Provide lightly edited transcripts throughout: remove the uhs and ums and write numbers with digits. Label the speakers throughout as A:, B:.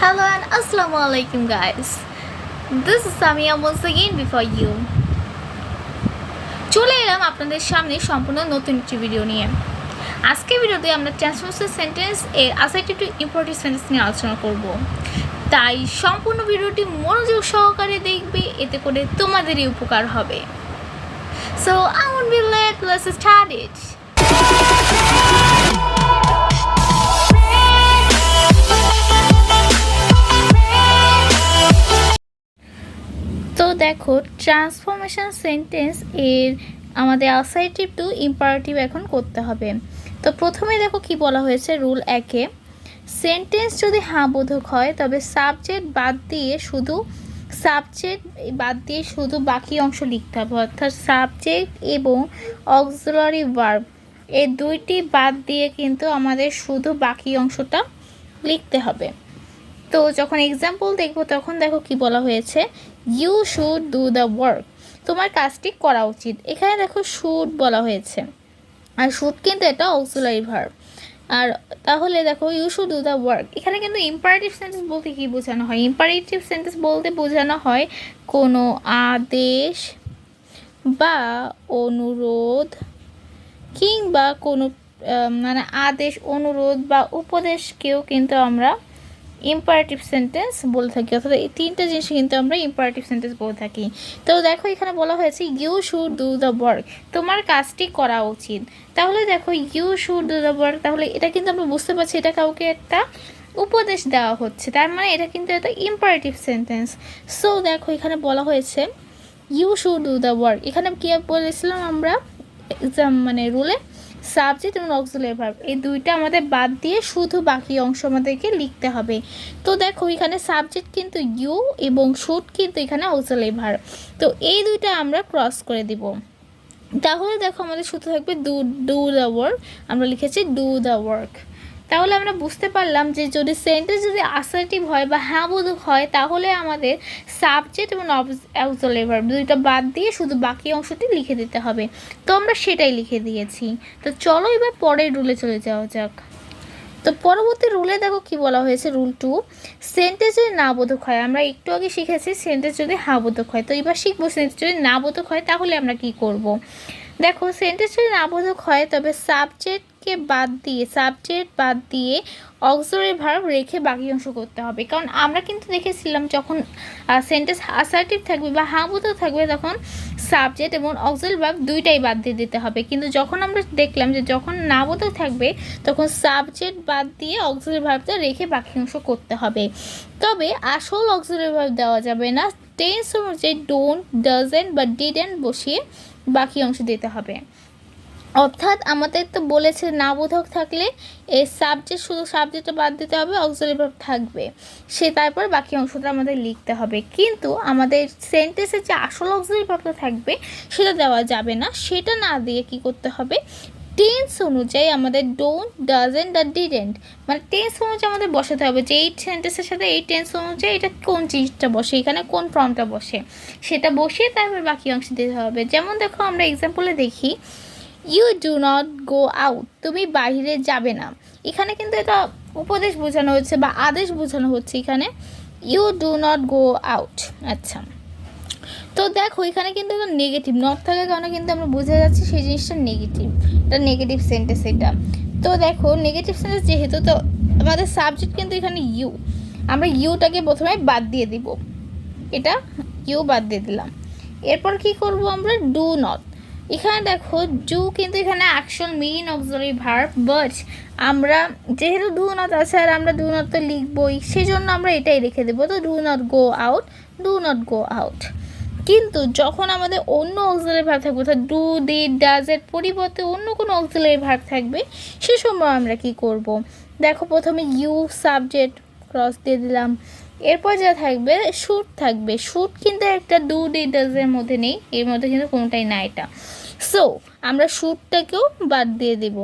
A: Hello and Assalamu alaikum guys. This is Samia once again before you. চলে এলাম আপনাদের সামনে সম্পূর্ণ নতুন একটি ভিডিও নিয়ে। আজকে ভিডিওতে আমরা ট্রান্সফারেন্স সেন্টেন্স এর অ্যাসার্টিভ টু ইম্পারেটিভ সেন্টেন্স নিয়ে আলোচনা করব। তাই সম্পূর্ণ ভিডিওটি মনোযোগ সহকারে দেখবে, এতে করে তোমাদেরই উপকার হবে। So I won't be late, let's start it. তো দেখো, ট্রান্সফরমেশন সেন্টেন্স এর আমাদের অ্যাসার্টিভ টু ইম্পারেটিভ এখন করতে হবে। তো প্রথমে দেখো কি বলা হয়েছে, রুল 1-এ সেন্টেন্স যদি বোধক হয় তবে সাবজেক্ট বাদ দিয়ে শুধু বাকি অংশ লিখতে হবে, অর্থাৎ সাবজেক্ট এবং অক্সিলারি ভার্ব এই দুইটি বাদ দিয়ে কিন্তু আমাদের শুধু বাকি অংশটা লিখতে হবে। তো যখন এক্সাম্পল দেখবো তখন দেখো কি বলা হয়েছে, you should do the work, তোমার কাজটি করা উচিত। এখানে দেখো শুড বলা হয়েছে, আর শুড কিন্তু এটা অক্সিলারি ভার্ব। আর তাহলে দেখো you should do the work, এখানে কিন্তু ইম্পারেটিভ সেন্টেন্স বলতে কি বোঝানো হয়? ইম্পারেটিভ সেন্টেন্স বলতে বোঝানো হয় কোনো আদেশ বা অনুরোধ কিংবা কোনো আদেশ, অনুরোধ বা উপদেশকেও কিন্তু আমরা ইম্পারেটিভ সেন্টেন্স বলে থাকি, অর্থাৎ এই তিনটা জিনিস কিন্তু আমরা ইম্পারেটিভ সেন্টেন্স বলে থাকি। তো দেখো এখানে বলা হয়েছে you should do the work, তোমার কাজটি করা উচিত। তাহলে দেখো you should do the work, তাহলে এটা কিন্তু আমরা বুঝতে পারছি এটা কাউকে একটা উপদেশ দেওয়া হচ্ছে, তার মানে এটা কিন্তু একটা ইম্পারেটিভ সেন্টেন্স। সো দেখো এখানে বলা হয়েছে you should do the work, এখানে কি বলেছিলাম আমরা রুলে, সাবজেক্ট এবং অক্সিলারি ভার্ব এই দুইটা আমাদের বাদ দিয়ে শুধু বাকি অংশ আমাদেরকে লিখতে হবে। তো দেখো এখানে সাবজেক্ট কিন্তু ইউ এবং শুড কিন্তু এখানে অক্সিলারি ভার্ব, তো এই দুইটা আমরা ক্রস করে দিব। তাহলে দেখো আমাদের শুধু থাকবে ডু দ্য ওয়ার্ক, আমরা লিখেছি ডু দ্য ওয়ার্ক। তাহলে আমরা বুঝতে পারলাম যে যদি সেন্টেন্স যদি অ্যাসার্টিভ হয় বা বোধক হয় তাহলে আমাদের সাবজেক্ট এবং অক্সিলারি ভার্ব দুইটা বাদ দিয়ে শুধু বাকি অংশটি লিখে দিতে হবে। তো আমরা সেটাই লিখে দিয়েছি। তো চলো এবার পরের রুলে চলে যাওয়া যাক। তো পরবর্তী রুলে দেখো কি বলা হয়েছে, রুল 2, সেন্টেন্স যদি বোধক হয়, আমরা একটু আগে শিখেছি সেন্টেন্স যদি বোধক হয়, তো এবার শিখবো সেন্টেন্স যদি বোধক হয় তাহলে আমরা কি করব। দেখো সেন্টেন্স যদি বোধক হয় তবে সাবজেক্ট বাদ দিয়ে অক্সিলারি ভার্ব রেখে বাকি অংশ করতে হবে। কারণ আমরা কিন্তু দেখেছিলাম যখন সেন্টেন্স অ্যাসার্টিভ থাকবে বা বোধক থাকবে তখন সাবজেক্ট এবং অক্সিলারি ভার্ব দুইটাই বাদ দিয়ে দিতে হবে, কিন্তু যখন আমরা দেখলাম যে যখন বোধক থাকবে তখন সাবজেক্ট বাদ দিয়ে অক্সিলারি ভার্বটা রেখে বাকি অংশ করতে হবে। তবে আসল অক্সিলারি ভার্ব দেওয়া যাবে না, টেন্স অনুযায়ী ডোন্ট, ডাজেন্ট বা ডিডেন্ট বসিয়ে বাকি অংশ দিতে হবে। অর্থাৎ আমাদের তো বলেছে বোধক থাকলে এই শুধু সাবজেক্টটা বাদ দিতে হবে, অক্সিলারি ভার্ব থাকবে, তারপর বাকি অংশটা আমাদের লিখতে হবে। কিন্তু আমাদের সেন্টেন্সের যে আসল অক্সিলারি ভার্বটা থাকবে সেটা দেওয়া যাবে না, সেটা না দিয়ে কি করতে হবে, টেন্স অনুযায়ী আমাদের ডোন্ট, ডাজেন্ট আর ডিডেন্ট টেন্স অনুযায়ী আমাদের বসাতে হবে যে এই সেন্টেন্সের সাথে এই টেন্স অনুযায়ী এটা কোন জিনিসটা বসে, এখানে কোন ফর্মটা বসে সেটা বসিয়ে তারপর বাকি অংশ দিতে হবে। যেমন দেখো আমরা এক্সাম্পলে দেখি, you do not go out, তুমি বাইরে যাবে না। এখানে কিন্তু এটা উপদেশ বোঝানো হচ্ছে বা আদেশ বোঝানো হচ্ছে, এখানে you do not go out. আচ্ছা, তো দেখো এখানে কিন্তু এটা নেগেটিভ, নট থাকার কারণে কিন্তু আমরা বোঝা যাচ্ছে সেই জিনিসটা নেগেটিভ, এটা নেগেটিভ সেন্টেন্স এটা। তো দেখো নেগেটিভ সেন্টেন্স যেহেতু, তো আমাদের সাবজেক্ট কিন্তু এখানে ইউ, আমরা ইউটাকে প্রথমে বাদ দিয়ে দিব, এটা ইউ বাদ দিয়ে দিলাম। এরপর কি করব আমরা, ডু নট, এখানে দেখো ডু কিন্তু এখানে action main auxiliary verb, but আমরা যেহেতু ডু নট আছে আর আমরা ডু নট তো লিখবই, সেই জন্য আমরা এটাই রেখে দেবো। তো do not go out, do not go out. কিন্তু যখন আমাদের অন্য অক্সিলারি ভার্ব থাকবে, অর্থাৎ ডু, ডিড, ডাজ এর পরিবর্তে অন্য কোনো অক্সিলারি ভার্ব থাকবে, সে সময় আমরা কি করব, দেখো প্রথমে ইউ সাবজেক্ট ক্রস দিয়ে দিলাম, এরপর যা থাকবে শুড থাকবে। শুড কিন্তু একটা ডু, ডিড, ডাজ এর মধ্যে নেই, এর মধ্যে কিন্তু কোনোটাই না এটা। সো আমরা শুডটাকেও বাদ দিয়ে দেব।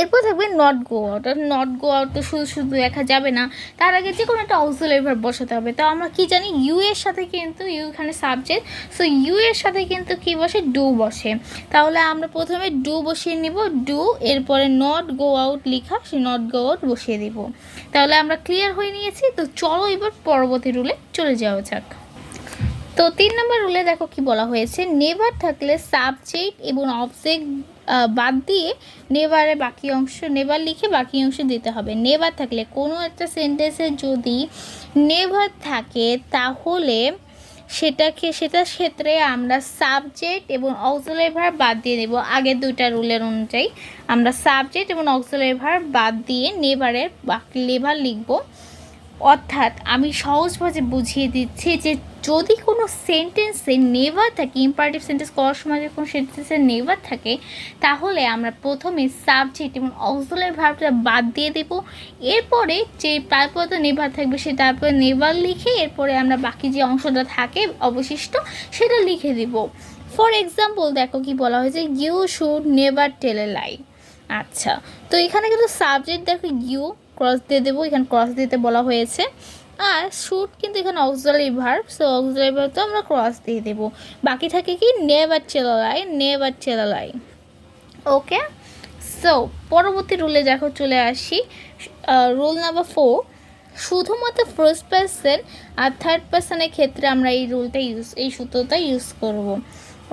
A: এরপর থাকবে not go out. Are not go out তো শুধু শুধু দেখা যাবে না, তার আগে যে কোনো একটা অক্সিলারি ভার্ব বসাতে হবে। তো আমরা কি জানি, ইউ এর সাথে কিন্তু, ইউ এখানে সাবজেক্ট, সো ইউ এর সাথে কিন্তু কি বসে, ডু বসে। তাহলে আমরা প্রথমে ডু বসিয়ে নিব, ডু, এরপরে নট গো আউট লেখা, সে নট গো আউট বসিয়ে দিব। তাহলে আমরা ক্লিয়ার হয়ে নিয়েছি। তো চলো এবার পরবর্তী রুলে চলে যাওয়া যাক। তো 3 নম্বর রুলে দেখো কি বলা হয়েছে, নেভার থাকলে সাবজেক্ট এবং অবজেক্ট বাদ দিয়ে নেভারের বাকি অংশ, নেভার লিখে বাকি অংশ দিতে হবে। নেভার থাকলে কোনো একটা সেন্টেন্সে যদি নেভার থাকে তাহলে সেটার ক্ষেত্রে আমরা সাবজেক্ট এবং অক্সিলারি ভার্ব বাদ দিয়ে দেব। আগের দুইটা রুলের অনুযায়ী আমরা সাবজেক্ট এবং অক্সিলারি ভার্ব বাদ দিয়ে নেভারের বাকি নেভার লিখব। অর্থাৎ আমি সহজভাবে বুঝিয়ে দিচ্ছি যে যদি কোনো সেন্টেন্সে নেভার থাকে, ইম্পারেটিভ সেন্টেন্স করার সময় যদি কোনো সেন্টেন্সে নেভার থাকে, তাহলে আমরা প্রথমে সাবজেক্ট এবং অক্সিলারি ভার্বটা বাদ দিয়ে দেব। এরপরে যে তারপরে তো নেভার থাকবে, সে তারপরে নেভার লিখে এরপরে আমরা বাকি যে অংশটা থাকে অবশিষ্ট সেটা লিখে দেব। ফর এক্সাম্পল দেখো কি বলা হয়েছে, ইউ শুড নেভার টেল এ লাই। আচ্ছা, তো এখানে কিন্তু সাবজেক্ট দেখো ইউ, ক্রস দিয়ে দেবো, এখানে ক্রস দিতে বলা হয়েছে। আর শুড কিন্তু এখানে auxiliary verb, so auxiliary verb তো আমরা ক্রস দিয়ে দেবো। বাকি থাকে কি, নেভার টেল এ লাই, নেভার টেল এ লাই। ওকে, সো পরবর্তী রুলে দেখো চলে আসি। রুল নাম্বার 4, শুধুমাত্র ফার্স্ট পার্সন আর থার্ড পার্সনের ক্ষেত্রে আমরা এই সূত্রটা ইউজ করব।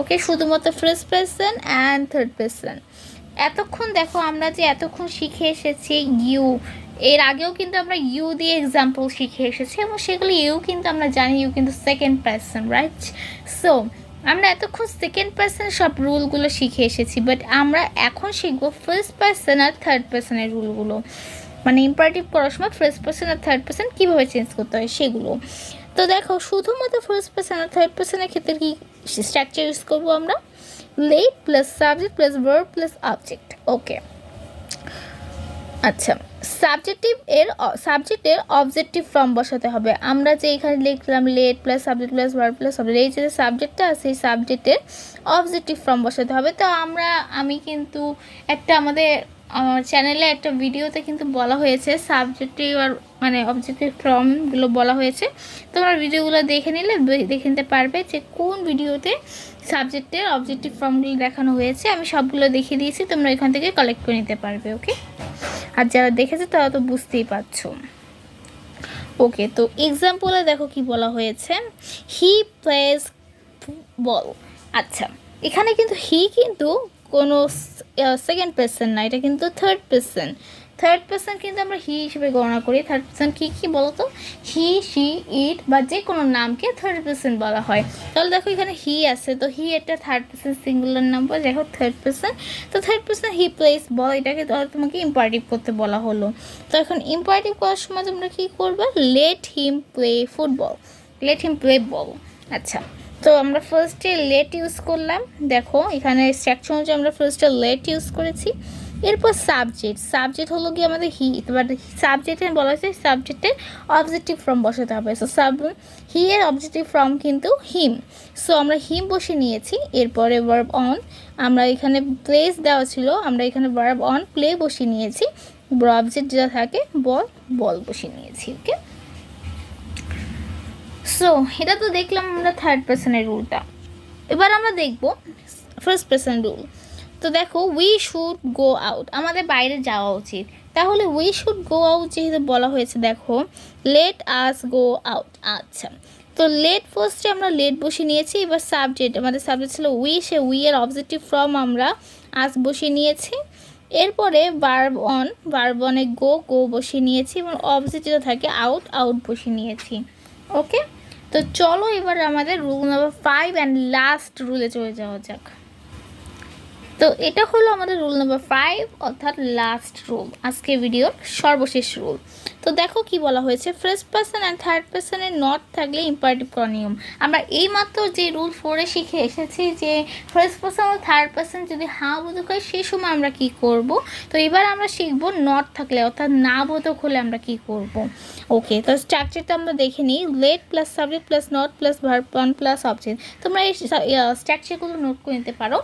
A: ওকে, শুধুমাত্র first person and third person. এতক্ষণ দেখো আমরা যে এতক্ষণ শিখে এসেছি ইউ, এর আগেও কিন্তু আমরা ইউ দিয়ে এক্সাম্পল শিখে এসেছি এবং সেগুলো ইউ কিন্তু আমরা জানি ইউ কিন্তু সেকেন্ড পার্সন, রাইট? সো আমরা এতক্ষণ সেকেন্ড পার্সন সব রুলগুলো শিখে এসেছি, বাট আমরা এখন শিখবো ফার্স্ট পার্সন আর থার্ড পার্সনের রুলগুলো, মানে ইম্পারেটিভ করার সময় ফার্স্ট পার্সন আর থার্ড পার্সন কীভাবে চেঞ্জ করতে হয় সেগুলো। তো দেখো শুধুমাত্র ফার্স্ট পার্সন আর থার্ড পার্সনের ক্ষেত্রে কি স্ট্রাকচার ইউজ করবো আমরা, let plus subject plus verb plus object. Okay, আচ্ছা, সাবজেক্টের অবজেক্টিভ ফর্ম বসাতে হবে। আমরা যে এখানে লিখলাম late plus subject plus verb plus object, এই যে সাবজেক্টটা আছে এই সাবজেক্টের অবজেক্টিভ ফর্ম বসাতে হবে। তো আমি কিন্তু একটা আমাদের চ্যানেলে একটা ভিডিওতে কিন্তু বলা হয়েছে সাবজেক্টিভ আর মানে অবজেক্টিভ ফর্মগুলো বলা হয়েছে। তোমরা ভিডিওগুলো দেখে নিতে পারবে যে কোন ভিডিওতে সাবজেক্টের অবজেক্টিভ ফর্মগুলো দেখানো হয়েছে। আমি সবগুলো দেখিয়ে দিয়েছি, তোমরা এখান থেকে কালেক্ট করে নিতে পারবে। ওকে, আর যারা দেখেছে তারা তো বুঝতেই পারছো। ওকে, তো এক্সাম্পলে দেখো কি বলা হয়েছে, হি প্লেজ বল। আচ্ছা, এখানে কিন্তু হি কিন্তু কোনো সেকেন্ড পার্সন না, এটা কিন্তু থার্ড পার্সন। থার্ড পার্সন কিন্তু আমরা হি হিসেবে গণনা করি। থার্ড পার্সন কী বলো তো, হি, শি, ইট বা যে কোনো নামকে থার্ড পার্সন বলা হয়। তাহলে দেখো এখানে হি আছে, তো হি একটা থার্ড পার্সন সিঙ্গুলার নাম্বার, দেখো থার্ড পার্সন। তো থার্ড পার্সন হি প্লেস বল, এটাকে তোমাকে ইম্পারেটিভ করতে বলা হলো। তো এখন ইম্পারেটিভ করার সময় তোমরা কী করবে, let him play football, let him play ball. আচ্ছা, তো আমরা ফার্স্টে লেট ইউজ করলাম, দেখো এখানে স্ট্রাকচার অনুযায়ী আমরা ফার্স্টে লেট ইউজ করেছি। এরপর সাবজেক্ট হলো কি আমাদের হি, এবার সাবজেক্টে বলা হয়েছে সাবজেক্টের অবজেক্টিভ ফর্ম বসাতে হবে। সো হি এর অবজেক্টিভ ফর্ম কিন্তু হিম, সো আমরা হিম বসে নিয়েছি। এরপরে ভার্ব অন, আমরা এখানে প্লেস দেওয়া ছিল, আমরা এখানে ভার্ব অন প্লে বসে নিয়েছি। অবজেক্ট যেটা থাকে বল বসে নিয়েছি। ওকে, সো এটা তো দেখলাম আমরা থার্ড পার্সনের রুলটা। এবার আমরা দেখব ফার্স্ট পার্সন রুল। তো দেখো উই শুড গো আউট, আমাদের বাইরে যাওয়া উচিত। তাহলে উই শুড গো আউট যেহেতু বলা হয়েছে, দেখো লেট আস গো আউট। আচ্ছা, তো লেট ফার্স্টে আমরা লেট বসে নিয়েছি। এবার সাবজেক্ট, আমাদের সাবজেক্ট ছিল উই, সে উই এর অবজেক্টিভ ফর্ম আমরা আস বসে নিয়েছি। এরপরে ভার্ব অনে গো বসে নিয়েছি এবং অবজেক্ট যেটা থাকে আউট বসে নিয়েছি। ওকে, তো চলো এবার আমাদের রুল নাম্বার 5 অ্যান্ড লাস্ট রুলে চলে যাওয়া যাক। তো এটা হলো আমাদের রুল নাম্বার 5, অর্থাৎ লাস্ট রুল, আজকে ভিডিওর সর্বশেষ রুল। তো দেখো কি বলা হয়েছে, ফার্স্ট পার্সন অ্যান্ড থার্ড পার্সনের নট থাকলে ইম্পারেটিভ করা নিয়ম। আমরা এইমাত্র যে রুল 4-এ শিখে এসেছি যে ফার্স্ট পার্সন ও থার্ড পার্সন যদি হা বোধক হয় সেই সময় আমরা কি করব। তো এবার আমরা শিখবো নট থাকলে অর্থাৎ না বোধক হলে আমরা কি করব। ওকে, তো স্ট্রাকচারটা আমরা দেখে নিই, late plus subject plus not plus verb on plus object. তোমরা এই স্ট্রাকচারগুলো নোট করে নিতে পারো।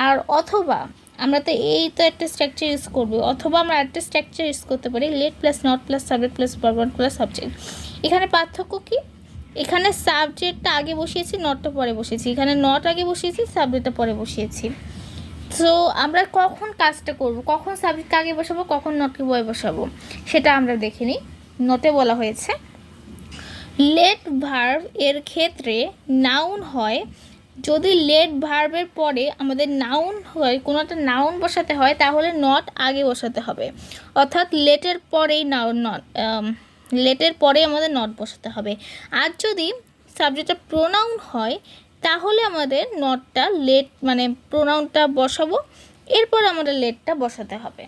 A: আর অথবা আমরা তো এই তো একটা স্ট্রাকচার ইউজ করবো, অথবা আমরা একটা স্ট্রাকচার ইউজ করতে পারি let plus not plus subject plus verb plus subject. এখানে পার্থক্য কি? এখানে সাবজেক্টটা আগে বসিয়েছি, নটটা পরে বসিয়েছি। এখানে নট আগে বসিয়েছি, সাবজেক্টটা পরে বসিয়েছি। সো আমরা কখন কাজটা করব, কখন সাবজেক্টকে আগে বসাবো, কখন নটকে পরে বসাবো, সেটা আমরা দেখে নিই। নোটে বলা হয়েছে লেট ভার্ব এর ক্ষেত্রে নাউন হয় যদি লেট ভার্বের পরে আমাদের নাউন হয়, কোনো একটা নাউন বসাতে হয়, তাহলে নট আগে বসাতে হবে। অর্থাৎ লেটের পরেই লেটের পরে আমাদের নট বসাতে হবে। আর যদি সাবজেক্টটা প্রোনাউন হয় তাহলে আমাদের নটটা লেট মানে প্রোনাউনটা বসাবো, এরপর আমাদের লেটটা বসাতে হবে।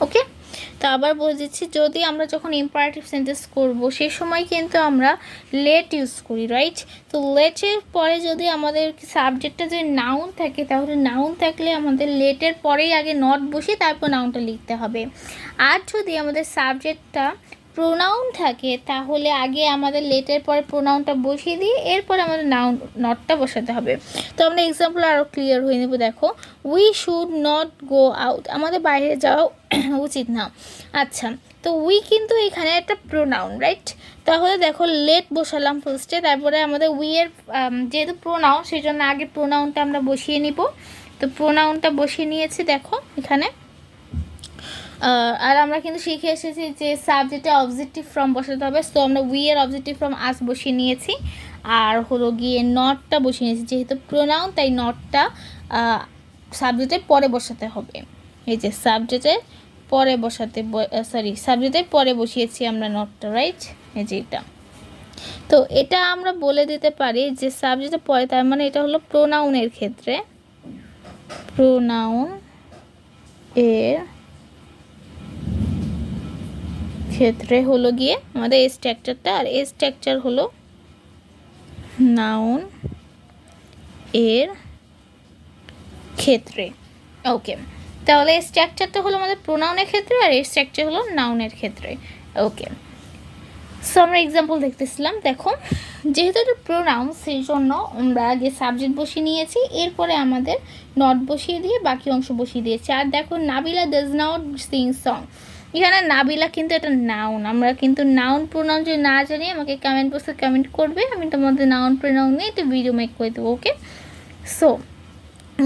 A: ওকে, তো আবার বলে দিচ্ছি, যদি আমরা যখন ইম্পারেটিভ সেন্টেন্স করব সেই সময় কিন্তু আমরা লেট ইউজ করি, রাইট? তো লেটের পরে যদি আমাদের সাবজেক্টটা যদি নাউন থাকে, তাহলে নাউন থাকলে আমাদের লেটের পরেই আগে নট বসিয়ে তারপর নাউনটা লিখতে হবে। আর যদি আমাদের সাবজেক্টটা প্রোনাউন থাকে তাহলে আগে আমাদের লেটের পরে প্রোনাউনটা বসিয়ে দিয়ে এরপরে আমাদের নটটা বসাতে হবে। তো আমরা এক্সাম্পল আরও ক্লিয়ার হয়ে নেব। দেখো, we should not go out, আমাদের বাইরে যাওয়া উচিত না। আচ্ছা, তো উই কিন্তু এখানে একটা প্রোনাউন, রাইট? তাহলে দেখো লেট বসালাম ফার্স্টে, তারপরে আমাদের উই এর যেহেতু প্রোনাউন সেই জন্য আগে প্রোনাউনটা আমরা বসিয়ে নিব। তো প্রোনাউনটা বসিয়ে নিয়েছি দেখো এখানে। আর আমরা কিন্তু শিখে এসেছি যে সাবজেক্টে অবজেক্টিভ ফর্ম বসাতে হবে। সো আমরা উই এর অবজেক্টিভ ফর্ম আস বসিয়ে নিয়েছি, আর হলো গিয়ে নটটা বসিয়ে নিয়েছি। যেহেতু প্রোনাউন তাই নটটা সাবজেক্টের পরে বসাতে হবে। এই যে সাবজেক্টের পরে সাবজেক্টের পরে বসিয়েছি আমরা নটটা, রাইট? এই যে এটা। তো এটা আমরা বলে দিতে পারি যে সাবজেক্টের পরে, তার মানে এটা হলো প্রোনাউনের ক্ষেত্রে, প্রোনাউন এর ক্ষেত্রে হলো গিয়ে আমাদের এই স্ট্রাকচারটা, আর এই স্ট্রাকচার হলো নাউন এর ক্ষেত্রে। ওকে, তাহলে এই স্ট্রাকচারটা হলো আমাদের প্রোনাউনের ক্ষেত্রে, আর এই স্ট্রাকচার হলো নাউনের ক্ষেত্রে। ওকে, সো আমরা এক্সাম্পল দেখতেছিলাম। দেখো, যেহেতু এটা প্রোনাউন সেই জন্য আমরা আগে সাবজেক্ট বসিয়ে নিয়েছি, এরপরে আমাদের নট বসিয়ে দিয়ে বাকি অংশ বসিয়ে দিয়েছি। আর দেখো, Nabila does not sing song, এখানে নাবিলা কিন্তু একটা নাউন। আমরা কিন্তু নাউন প্রোনাউন যদি না জানি আমাকে কমেন্ট বক্সে কমেন্ট করবে, আমি তোমাদের নাউন প্রোনাউন নিয়ে একটা ভিডিও মেক করে দেবো। ওকে, সো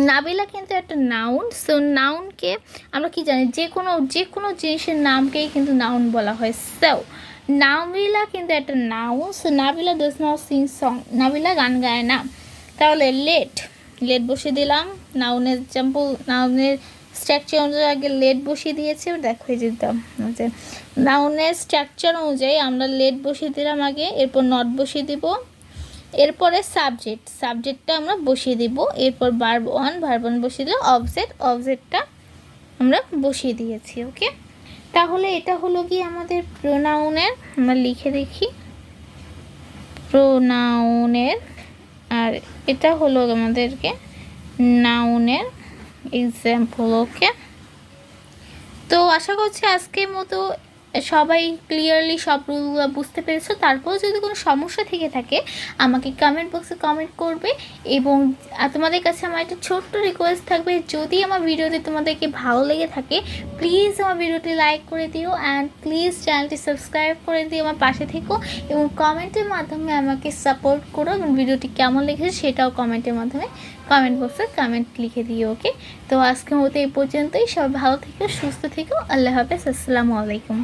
A: নাবিলা কিন্তু একটা নাউন। সো নাউনকে আমরা কি জানি, যে কোনো জিনিসের নামকেই কিন্তু নাউন বলা হয়। সো নাবিলা কিন্তু একটা noun. So Nabila does not sing song, Nabila গান গায় না। তাহলে লেট বসিয়ে দিলাম, নাউনের এক্সাম্পল, নাউনের স্ট্রাকচার অনুযায়ী আগে লেট বসিয়ে দিয়েছি। দেখো এই যেতাম যে নাউনের স্ট্রাকচার অনুযায়ী আমরা লেট বসিয়ে দিলাম আগে, এরপর নট বসিয়ে দিব, এরপরে সাবজেক্টটা আমরা বসিয়ে দিব, এরপর ভার্ব ওয়ান বসিয়ে দিলাম, অবজেক্টটা আমরা বসিয়ে দিয়েছি। ওকে, তাহলে এটা হলো কি আমাদের প্রোনাউনের, আমরা লিখে দেখি প্রোনাউনের, আর এটা হলো আমাদেরকে নাউনের এক্সাম্পল। ওকে, তো আশা করছি আজকের মতো সবাই ক্লিয়ারলি সব রুলগুলো বুঝতে পেরেছো। তারপর যদি কোনো সমস্যা থেকে থাকে আমাকে কমেন্ট বক্সে কমেন্ট করবে। এবং তোমাদের কাছে আমার একটা ছোট্ট রিকোয়েস্ট থাকবে, যদি আমার ভিডিওটি তোমাদেরকে ভালো লেগে থাকে প্লিজ আমার ভিডিওটি লাইক করে দিও, অ্যান্ড প্লিজ চ্যানেলটি সাবস্ক্রাইব করে দিও, আমার পাশে থেকো এবং কমেন্টের মাধ্যমে আমাকে সাপোর্ট করো, এবং ভিডিওটি কেমন লেগেছে সেটাও কমেন্টের মাধ্যমে কমেন্ট বক্সে কমেন্ট লিখে দিও। ওকে, তো আজকের মতো এই পর্যন্তই। সবাই ভালো থেকো, সুস্থ থেকো, আল্লাহ হাফেজ, আসসালামু আলাইকুম।